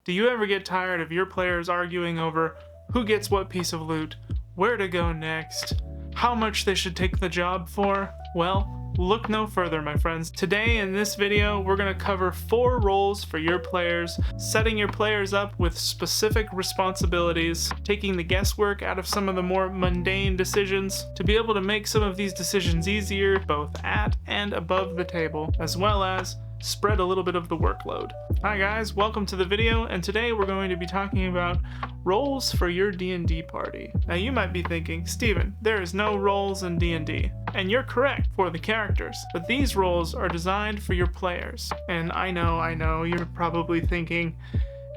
Do you ever get tired of your players arguing over who gets what piece of loot, where to go next, how much they should take the job for? Well, look no further, my friends. Today in this video, we're going to cover 4 roles for your players, setting your players up with specific responsibilities, taking the guesswork out of some of the more mundane decisions to be able to make some of these decisions easier, both at and above the table, as well as spread a little bit of the workload. Hi guys, welcome to the video, and today we're going to be talking about roles for your D&D party. Now you might be thinking, Steven, there is no roles in D&D. And you're correct for the characters, but these roles are designed for your players. And I know, you're probably thinking,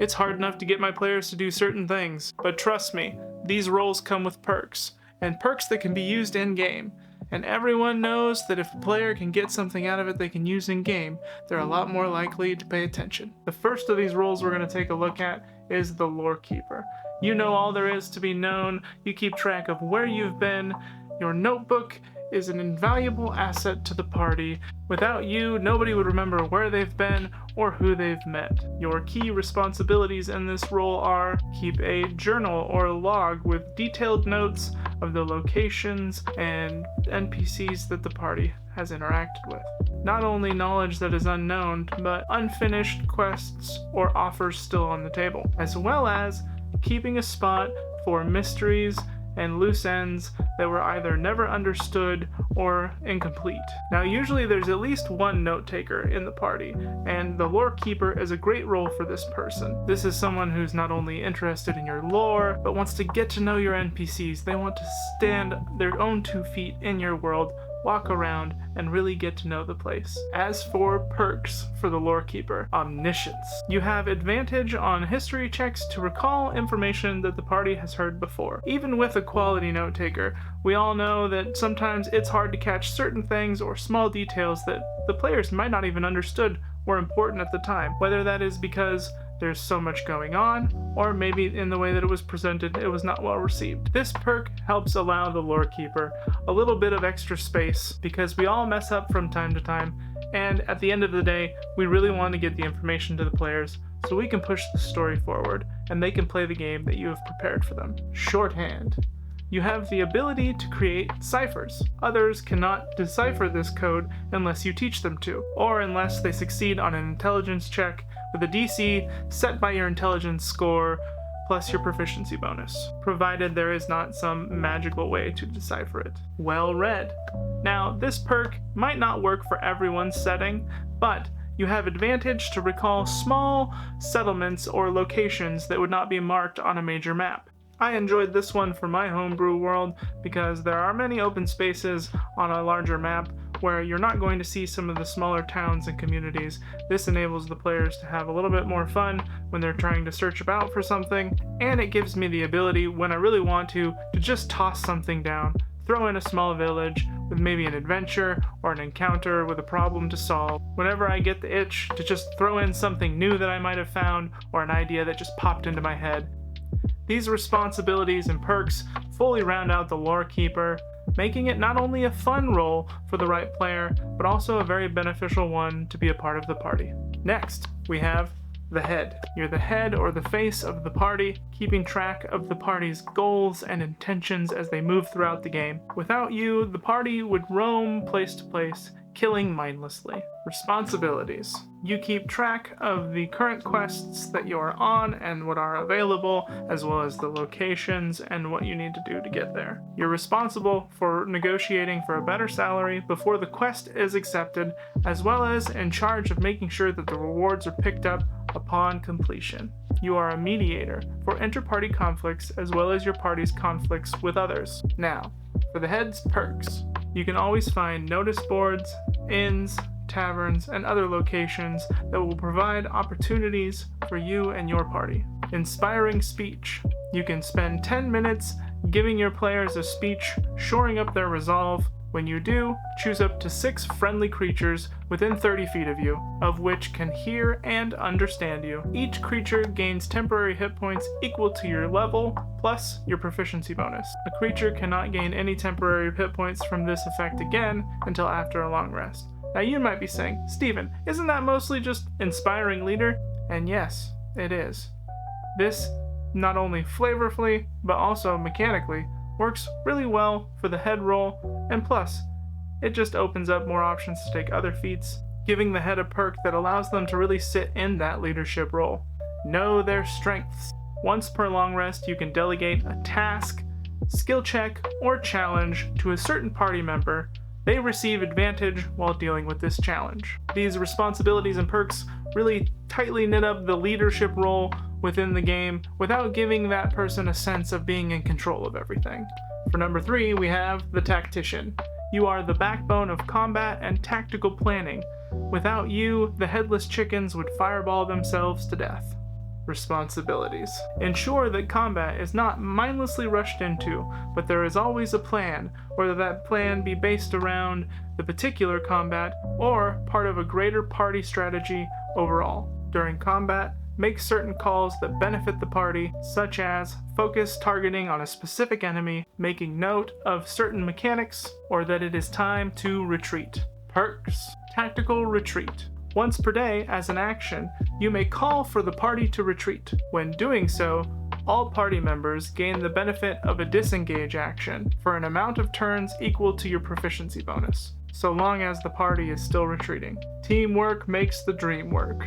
it's hard enough to get my players to do certain things, but trust me, these roles come with perks, and perks that can be used in-game. And everyone knows that if a player can get something out of it they can use in-game, they're a lot more likely to pay attention. The first of these roles we're going to take a look at is the Lorekeeper. You know all there is to be known, you keep track of where you've been, your notebook is an invaluable asset to the party. Without you, nobody would remember where they've been or who they've met. Your key responsibilities in this role are keep a journal or log with detailed notes of the locations and NPCs that the party has interacted with. Not only knowledge that is unknown, but unfinished quests or offers still on the table, as well as keeping a spot for mysteries and loose ends that were either never understood or incomplete. Now usually there's at least one note taker in the party, and the Lorekeeper is a great role for this person. This is someone who's not only interested in your lore, but wants to get to know your NPCs. They want to stand their own 2 feet in your world, walk around, and really get to know the place. As for perks for the Lorekeeper, omniscience. You have advantage on history checks to recall information that the party has heard before. Even with a quality note taker, we all know that sometimes it's hard to catch certain things or small details that the players might not even understood were important at the time, whether that is because there's so much going on, or maybe in the way that it was presented, it was not well received. This perk helps allow the Lorekeeper a little bit of extra space, because we all mess up from time to time, and at the end of the day, we really want to get the information to the players so we can push the story forward, and they can play the game that you have prepared for them. Shorthand. You have the ability to create ciphers. Others cannot decipher this code unless you teach them to, or unless they succeed on an intelligence check with a DC set by your intelligence score plus your proficiency bonus, provided there is not some magical way to decipher it. Well read. Now, this perk might not work for everyone's setting, but you have advantage to recall small settlements or locations that would not be marked on a major map. I enjoyed this one for my homebrew world because there are many open spaces on a larger map where you're not going to see some of the smaller towns and communities. This enables the players to have a little bit more fun when they're trying to search about for something, and it gives me the ability, when I really want to just toss something down, throw in a small village with maybe an adventure or an encounter with a problem to solve. Whenever I get the itch to just throw in something new that I might have found or an idea that just popped into my head. These responsibilities and perks fully round out the Lorekeeper, making it not only a fun role for the right player, but also a very beneficial one to be a part of the party. Next, we have the head. You're the head or the face of the party, keeping track of the party's goals and intentions as they move throughout the game. Without you, the party would roam place to place, killing mindlessly. Responsibilities. You keep track of the current quests that you are on and what are available, as well as the locations and what you need to do to get there. You're responsible for negotiating for a better salary before the quest is accepted, as well as in charge of making sure that the rewards are picked up upon completion. You are a mediator for inter-party conflicts as well as your party's conflicts with others. Now, for the head's perks. You can always find notice boards, inns, taverns, and other locations that will provide opportunities for you and your party. Inspiring speech. You can spend 10 minutes giving your players a speech, shoring up their resolve. When you do, choose up to 6 friendly creatures within 30 feet of you, of which can hear and understand you. Each creature gains temporary hit points equal to your level, plus your proficiency bonus. A creature cannot gain any temporary hit points from this effect again until after a long rest. Now you might be saying, Steven, isn't that mostly just inspiring leader? And yes, it is. This, not only flavorfully, but also mechanically, works really well for the head role, and plus, it just opens up more options to take other feats, giving the head a perk that allows them to really sit in that leadership role. Know their strengths. Once per long rest, you can delegate a task, skill check, or challenge to a certain party member. They receive advantage while dealing with this challenge. These responsibilities and perks really tightly knit up the leadership role within the game without giving that person a sense of being in control of everything. For number 3, we have the tactician. You are the backbone of combat and tactical planning. Without you, the headless chickens would fireball themselves to death. Responsibilities. Ensure that combat is not mindlessly rushed into, but there is always a plan, whether that plan be based around the particular combat or part of a greater party strategy overall. During combat, make certain calls that benefit the party, such as focus targeting on a specific enemy, making note of certain mechanics, or that it is time to retreat. Perks. Tactical retreat. Once per day, as an action, you may call for the party to retreat. When doing so, all party members gain the benefit of a disengage action for an amount of turns equal to your proficiency bonus, so long as the party is still retreating. Teamwork makes the dream work.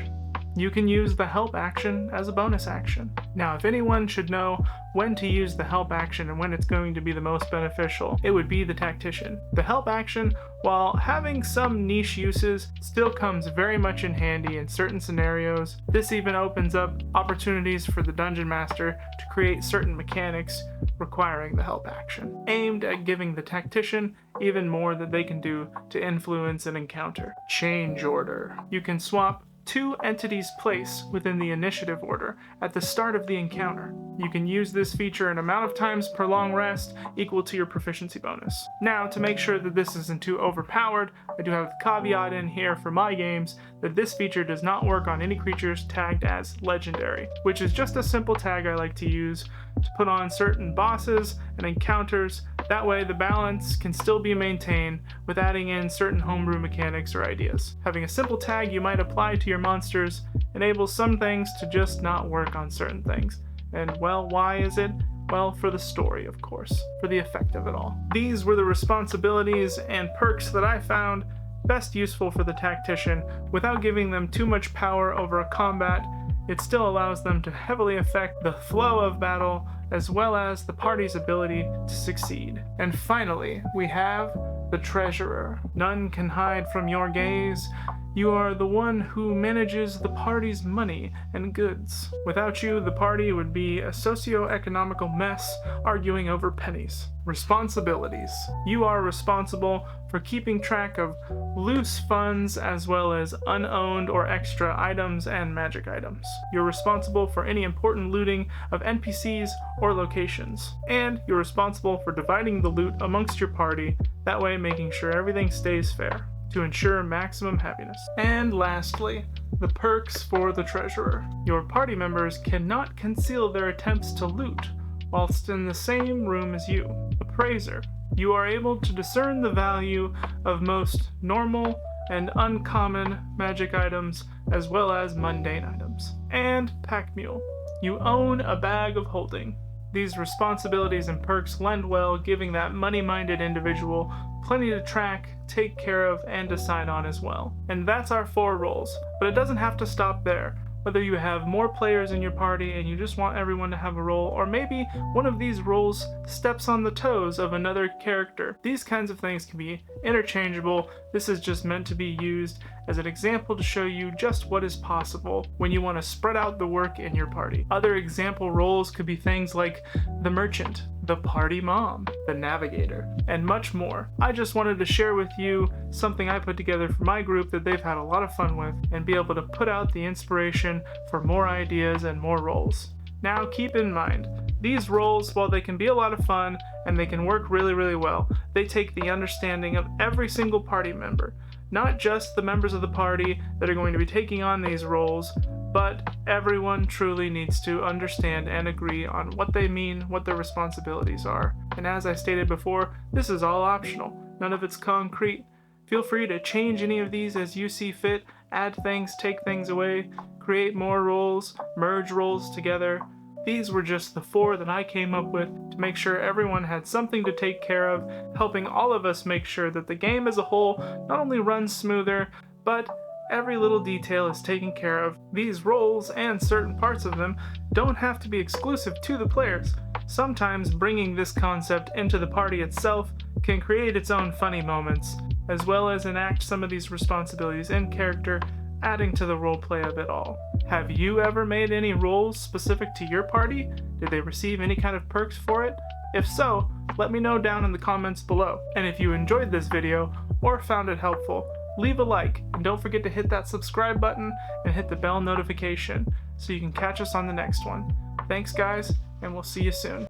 You can use the help action as a bonus action. Now, if anyone should know when to use the help action and when it's going to be the most beneficial, it would be the tactician. The help action, while having some niche uses, still comes very much in handy in certain scenarios. This even opens up opportunities for the dungeon master to create certain mechanics requiring the help action, aimed at giving the tactician even more that they can do to influence an encounter. Change order. You can swap 2 entities' place within the initiative order at the start of the encounter. You can use this feature an amount of times per long rest equal to your proficiency bonus. Now, to make sure that this isn't too overpowered, I do have the caveat in here for my games that this feature does not work on any creatures tagged as legendary, which is just a simple tag I like to use to put on certain bosses and encounters. That way the balance can still be maintained with adding in certain homebrew mechanics or ideas. Having a simple tag you might apply to your monsters enables some things to just not work on certain things. And well, why is it? Well, for the story, of course, for the effect of it all. These were the responsibilities and perks that I found best useful for the tactician without giving them too much power over a combat. It still allows them to heavily affect the flow of battle as well as the party's ability to succeed. And finally, we have the treasurer. None can hide from your gaze. You are the one who manages the party's money and goods. Without you, the party would be a socio-economical mess arguing over pennies. Responsibilities. You are responsible for keeping track of loose funds as well as unowned or extra items and magic items. You're responsible for any important looting of NPCs or locations. And you're responsible for dividing the loot amongst your party, that way making sure everything stays fair, to ensure maximum happiness. And lastly, the perks for the treasurer. Your party members cannot conceal their attempts to loot whilst in the same room as you. Appraiser. You are able to discern the value of most normal and uncommon magic items as well as mundane items. And pack mule. You own a bag of holding. These responsibilities and perks lend well, giving that money-minded individual plenty to track, take care of, and decide on as well. And that's our 4 roles, but it doesn't have to stop there. Whether you have more players in your party and you just want everyone to have a role, or maybe one of these roles steps on the toes of another character. These kinds of things can be interchangeable. This is just meant to be used as an example to show you just what is possible when you want to spread out the work in your party. Other example roles could be things like the merchant, the party mom, the navigator, and much more. I just wanted to share with you something I put together for my group that they've had a lot of fun with, and be able to put out the inspiration for more ideas and more roles. Now keep in mind, these roles, while they can be a lot of fun and they can work really, really well, they take the understanding of every single party member. Not just the members of the party that are going to be taking on these roles, but everyone truly needs to understand and agree on what they mean, what their responsibilities are. And as I stated before, this is all optional. None of it's concrete. Feel free to change any of these as you see fit, add things, take things away, create more roles, merge roles together. These were just the 4 that I came up with to make sure everyone had something to take care of, helping all of us make sure that the game as a whole not only runs smoother, but every little detail is taken care of. These roles, and certain parts of them, don't have to be exclusive to the players. Sometimes bringing this concept into the party itself can create its own funny moments, as well as enact some of these responsibilities in character, adding to the roleplay of it all. Have you ever made any roles specific to your party? Did they receive any kind of perks for it? If so, let me know down in the comments below. And if you enjoyed this video, or found it helpful, leave a like, and don't forget to hit that subscribe button and hit the bell notification so you can catch us on the next one. Thanks guys, and we'll see you soon.